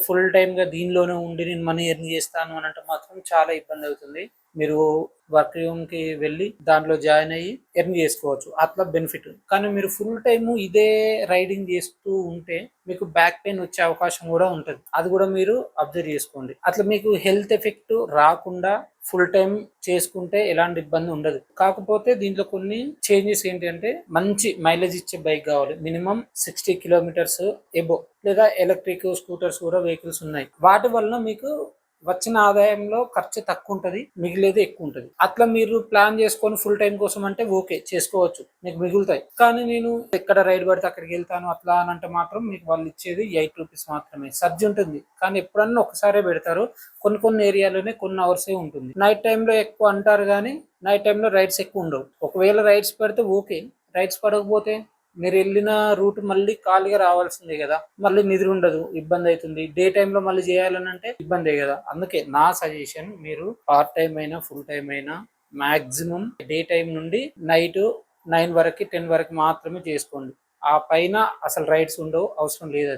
Full టైమ్‌గా దీనిలోనే ఉండి నేను మనీ ఎర్న్ చేస్తాను అనంటే మాత్రం చాలా ఇబ్బంది అవుతుంది. మీరు వర్క్ రూమ్‌కి వెళ్ళి దాంట్లో జాయిన్ అయ్యి ఎర్న్ చేసుకోవచ్చు. అట్లా బెనిఫిట్. కానీ మీరు ఫుల్ టైమ్ ఇదే రైడింగ్ చేస్తూ ఉంటే మీకు బ్యాక్ పెయిన్ వచ్చే అవకాశం కూడా ఉంటది. అది కూడా మీరు అబ్జర్వ్ చేసుకోండి. అట్లా మీకు హెల్త్ ఎఫెక్ట్ రాకుండా ఫుల్ టైమ్ చేసుకుంటే ఎలాంటి ఇబ్బంది ఉండదు. కాకపోతే దీంట్లో కొన్ని చేంజెస్ ఏంటంటే మంచి మైలేజ్ ఇచ్చే బైక్ కావాలి. మినిమం 60 కిలోమీటర్స్ ఎబోవ్ లేదా ఎలక్ట్రిక్ స్కూటర్స్ కూడా వెహికల్స్ ఉన్నాయి. వాటి వలన మీకు వచ్చిన ఆదాయంలో ఖర్చు తక్కువ ఉంటది. మిగిలేది ఎక్కువ ఉంటది. అట్లా మీరు ప్లాన్ చేసుకొని ఫుల్ టైం కోసం అంటే ఓకే చేసుకోవచ్చు. మీకు మిగులుతాయి. కానీ నేను ఎక్కడ రైడ్ పడితే అక్కడికి వెళ్తాను అట్లా అని అంటే మాత్రం మీకు వాళ్ళు ఇచ్చేది ₹8 మాత్రమే. సర్జ్ ఉంటుంది. కానీ ఎప్పుడన్నా ఒకసారే పెడతారు. కొన్ని కొన్ని ఏరియాలోనే కొన్ని అవర్సే ఉంటుంది. నైట్ టైంలో ఎక్కువ అంటారు కానీ నైట్ టైంలో రైడ్స్ ఎక్కువ ఉండవు. ఒకవేళ రైడ్స్ పెడితే ఓకే. రైడ్స్ పడకపోతే మీరు వెళ్ళిన రూట్ మళ్ళీ ఖాళీగా రావాల్సిందే కదా. మళ్ళీ నిద్ర ఉండదు, ఇబ్బంది అవుతుంది. డే టైంలో మళ్ళీ చేయాలని అంటే ఇబ్బందే కదా. అందుకే నా సజెషన్ మీరు పార్ట్ టైం అయినా ఫుల్ టైం అయినా మాక్సిమం డే టైం నుండి నైట్ 9 వరకు 10 వరకు మాత్రమే చేసుకోండి. ఆ పైన అసలు రైడ్స్ ఉండవు, అవసరం లేదు.